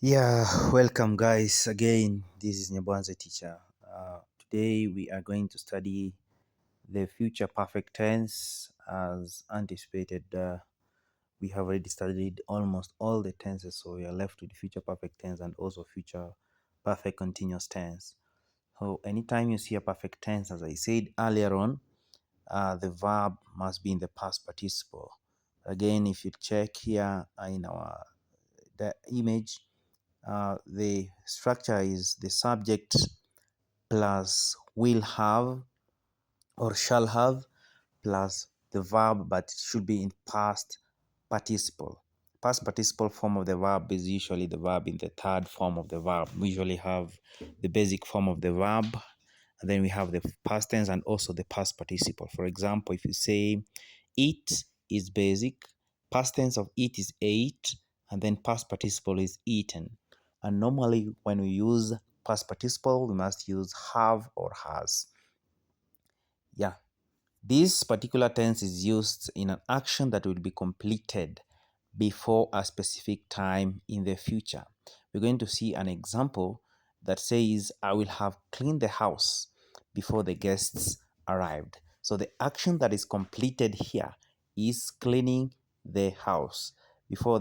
Yeah, welcome guys again. This is Nyabohanseteacher. Today we are going to study the future perfect tense as anticipated. We have already studied almost all the tenses, so we are left with future perfect tense and also future perfect continuous tense. So anytime you see a perfect tense, as I said earlier on, the verb must be in the past participle. Again, if you check here in the image, the structure is the subject plus will have or shall have plus the verb, but it should be in past participle. Past participle form of the verb is usually the verb in the third form of the verb. We usually have the basic form of the verb, and then we have the past tense and also the past participle. For example, if you say eat is basic, past tense of eat is ate, and then past participle is eaten. And normally when we use past participle, we must use have or has. Yeah, this particular tense is used in an action that will be completed before a specific time in the future. We're going to see an example that says, I will have cleaned the house before the guests arrived. So the action that is completed here is cleaning the house before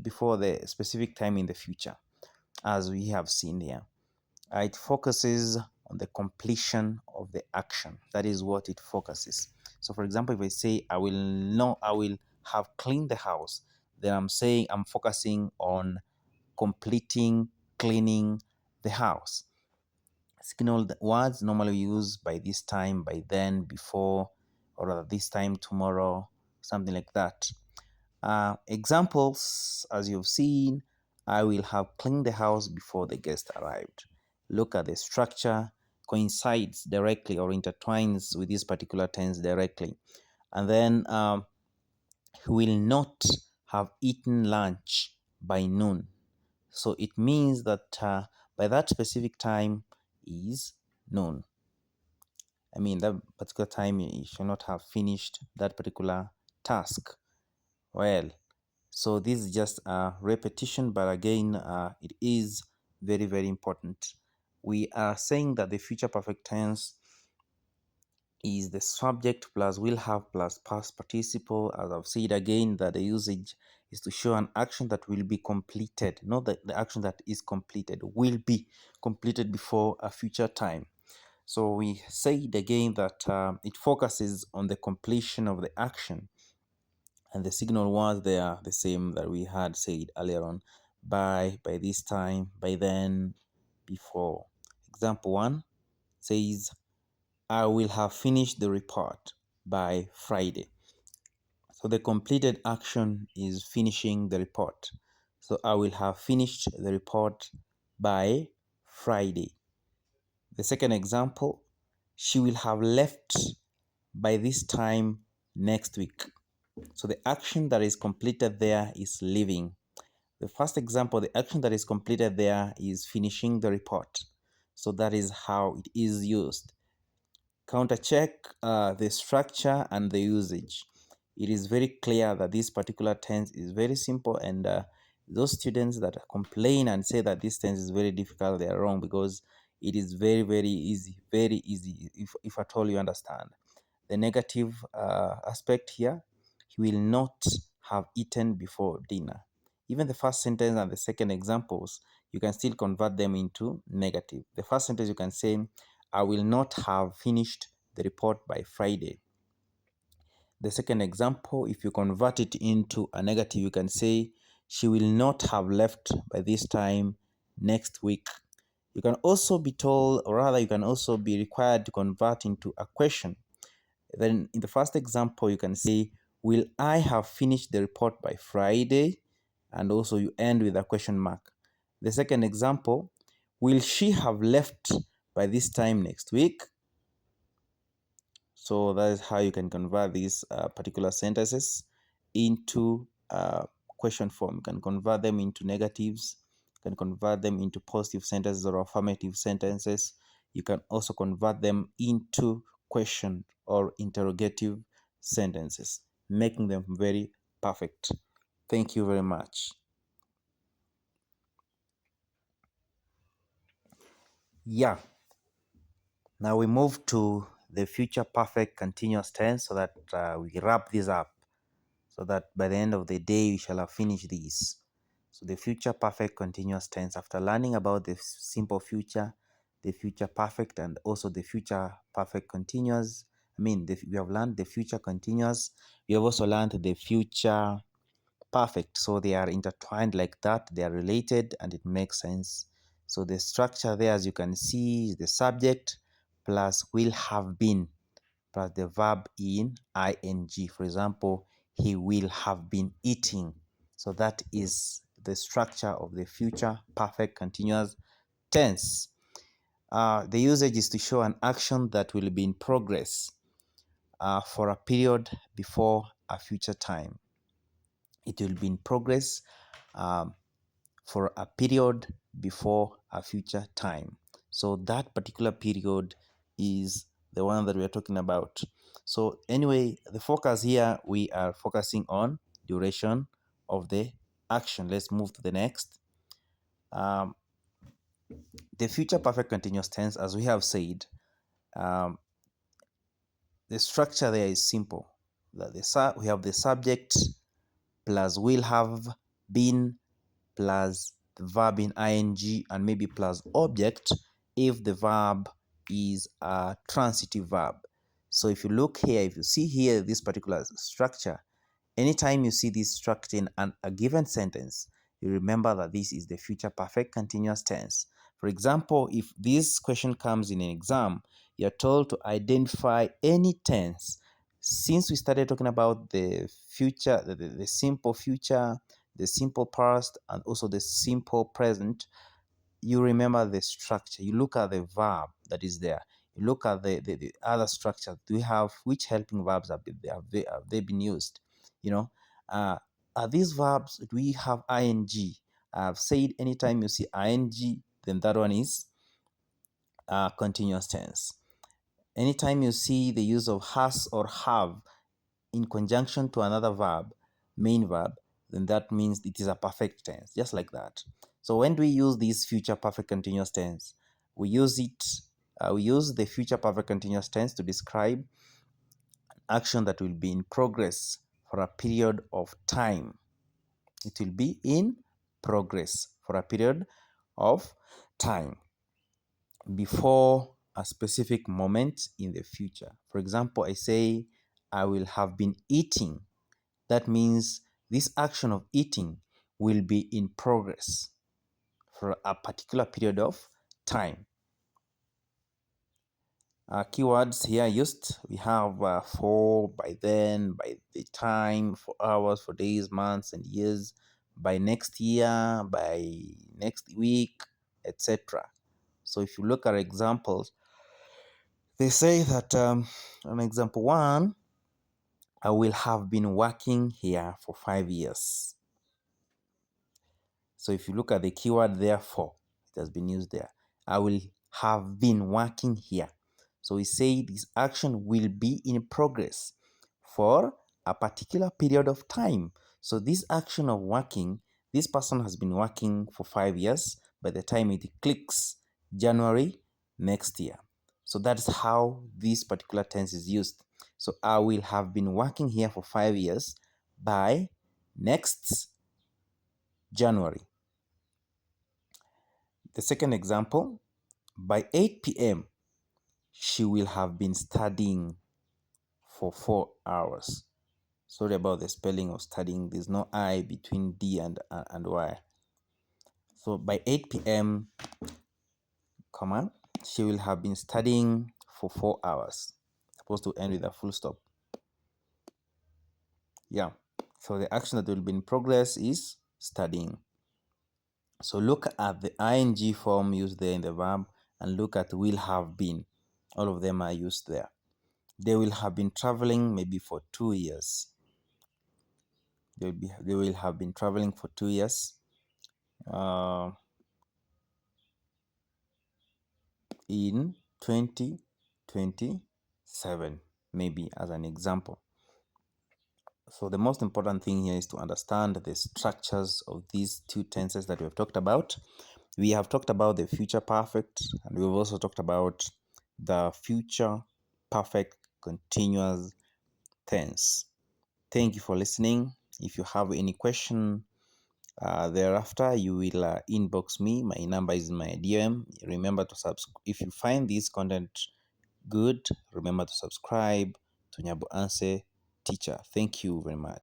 before the specific time in the future, as we have seen here. It focuses on the completion of the action. That is what it focuses. So for example, if I say I will have cleaned the house, then I'm saying I'm focusing on completing cleaning the house. Signal words normally used by this time, by then, before, or this time tomorrow, something like that. Examples, as you've seen, I will have cleaned the house before the guest arrived. Look at the structure, coincides directly or intertwines with this particular tense directly. And then will not have eaten lunch by noon. So it means that by that specific time is noon. I mean, that particular time you should not have finished that particular task. Well, so this is just a repetition, but again, it is very, very important. We are saying that the future perfect tense is the subject plus will have plus past participle. As I've said again, that the usage is to show an action that will be completed, not that the action that is completed will be completed before a future time. So we said again that it focuses on the completion of the action, and the signal words they are the same that we had said earlier on: by this time, by then, before. Example 1 says, I will have finished the report by Friday. So the completed action is finishing the report. So I will have finished the report by Friday. The second example, she will have left by this time next week. So the action that is completed there is leaving. The first example, the action that is completed there is finishing the report. So that is how it is used. Counter-check the structure and the usage. It is very clear that this particular tense is very simple, and those students that complain and say that this tense is very difficult, they are wrong, because it is very, very easy, if at all you understand. The negative aspect here, he will not have eaten before dinner. Even the first sentence and the second examples, you can still convert them into negative. The first sentence you can say, I will not have finished the report by Friday. The second example, if you convert it into a negative, you can say, she will not have left by this time next week. You can also be told, or rather, you can also be required to convert into a question. Then in the first example, you can say, will I have finished the report by Friday? And also you end with a question mark. The second example, will she have left by this time next week? So that is how you can convert these particular sentences into question form. You can convert them into negatives. You can convert them into positive sentences or affirmative sentences. You can also convert them into question or interrogative sentences, making them very perfect. Thank you very much. Yeah. Now we move to the future perfect continuous tense so that we wrap this up, so that by the end of the day we shall have finished these. So the future perfect continuous tense, after learning about the simple future, the future perfect, and also the future perfect continuous, we have learned the future continuous. We have also learned the future perfect. So they are intertwined like that. They are related and it makes sense. So the structure there, as you can see, is the subject plus will have been plus the verb in ing. For example, he will have been eating. So that is the structure of the future perfect continuous tense. The usage is to show an action that will be in progress for a period before a future time. It will be in progress um, for a period before a future time. So that particular period is the one that we are talking about. So anyway, the focus here, we are focusing on duration of the action. Let's move to the next. Um, the future perfect continuous tense, as we have said, um, the structure there is simple. We have the subject plus will have been plus the verb in ing and maybe plus object if the verb is a transitive verb. So if you look here, if you see here this particular structure, anytime you see this structure in a given sentence, you remember that this is the future perfect continuous tense. For example, if this question comes in an exam, you're told to identify any tense. Since we started talking about the future, the simple future, the simple past, and also the simple present, you remember the structure. You look at the verb that is there. You look at the other structure. Do we have which helping verbs have they been used? You know, are these verbs, do we have ing? I've said anytime you see ing, then that one is continuous tense. Anytime you see the use of has or have in conjunction to another verb, main verb, then that means it is a perfect tense, just like that. So when do we use this future perfect continuous tense? We use the future perfect continuous tense to describe action that will be in progress for a period of time. It will be in progress for a period of time before a specific moment in the future. For example, I say, I will have been eating. That means this action of eating will be in progress for a particular period of time. Keywords here used, we have for, by then, by the time, for hours, for days, months, and years, by next year, by next week, etc. So if you look at examples, they say that on example 1, I will have been working here for 5 years. So if you look at the keyword therefore, it has been used there. I will have been working here. So we say this action will be in progress for a particular period of time. So this action of working, this person has been working for 5 years. By the time it clicks January next year. So that's how this particular tense is used. So I will have been working here for 5 years by next January. The second example, by 8 p.m., she will have been studying for 4 hours. Sorry about the spelling of studying. There's no I between D and Y. So by 8 p.m., she will have been studying for 4 hours. Supposed to end with a full stop. Yeah. So the action that will be in progress is studying. So look at the ing form used there in the verb and look at will have been. All of them are used there. They will have been traveling maybe for 2 years. They will have been traveling for 2 years. In 2027, maybe as an example. So the most important thing here is to understand the structures of these two tenses that we have talked about. We have talked about the future perfect, and we've also talked about the future perfect continuous tense. Thank you for listening. If you have any question thereafter, you will inbox me. My number is in my DM. Remember to subscribe. If you find this content good, remember to subscribe to Nyabohanse Teacher. Thank you very much.